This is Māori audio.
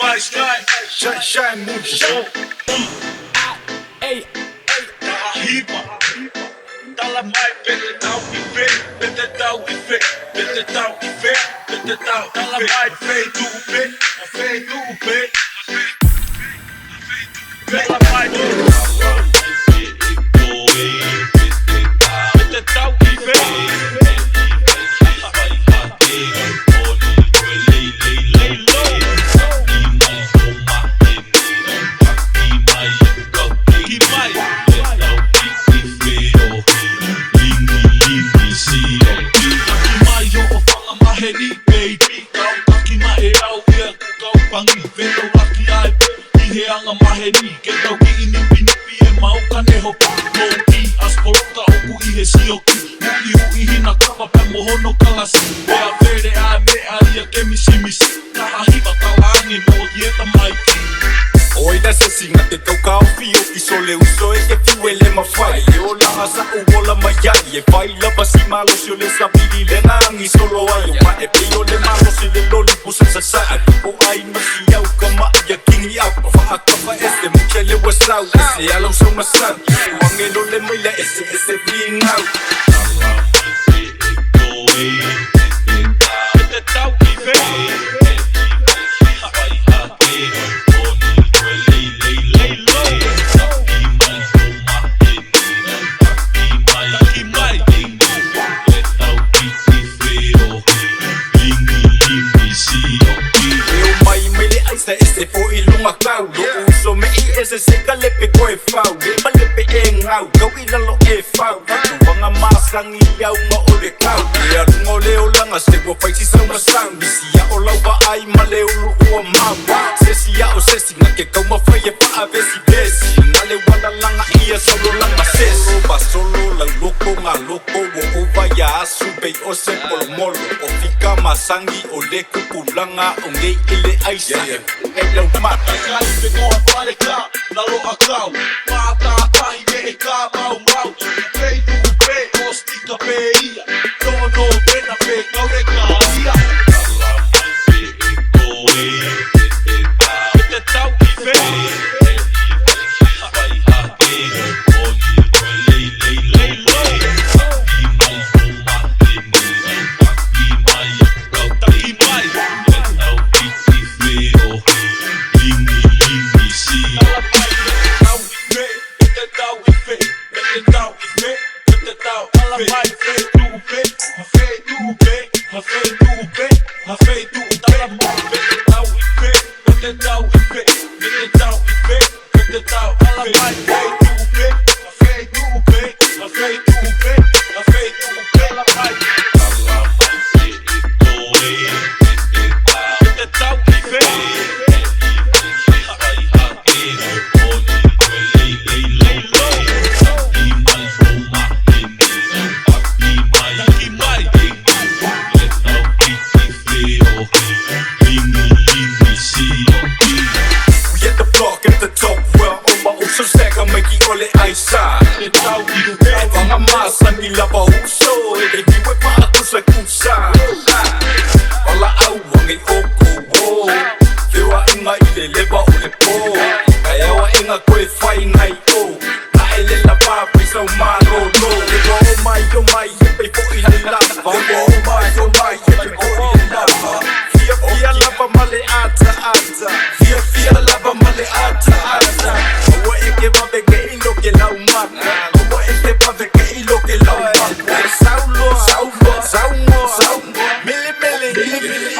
my sky, shine moonshine. Hiba, dala mai TETAU effect, TETAU effect, TETAU effect, TETAU, dala mai fade to bit, dala mai TETAU effect. Baby, taki M.I.A pangi velo laki ai ihe anga maheni ke tau ki inipi e mau kaneho mo I aspolota oku ihe sioki hui hina kapa pe mohono kalasi wea vere a me aria ke misimisi kahahiva talangi mo dieta maiki. Oi dessa singa te tau ka ofio ki sole uso e ke fuele mawhai e o langa sa uola maiai e whai lava si malo si o le sabili le nangi solo ai o ma e pio le malo si le loli pusa sa saa o ai masi au ka maa ya kingi au whaakapa ese muke le wasau ese alau sa masan wangelo le maila ese vingau TETAU effect. Ese po ilunga kau lo uso me I ese se kalepe ko e fau le malepe e ngau kau ilalo e fau wanga masangi yau nga ole kau ya ngo leo langa se go faisi sa masang bisia o lauba ai maleo lu o mama sesia o sesi nga ke kau mafai e pa avesi besi ngale wala langa ia solo langa sesi ba solo la loko nga loko wo ova ya asu bei o se polmolo o fika masangi o le kupulanga o ngei ile aisa Elo mata kai pe ngoa pare ka na lo akau mata kai me e ka mau mau pei tu pe ostika pe ia no pena pe kaure ka ia TETAU effect. EVAGA MASAGI lava uso e ke diwe pa aku sa kusa Wala awa ngai oko wo Kewa inga ile leba ole po Kaya wa inga koe whai ngai o Na ele lava pisa umaro no Ewa o mai yepe po ile lava Ewa o mai yepe po ile lava Fia lava male ata Fia lava male ata Owa eke wabeke ilo ke lau maka Saulo, mili,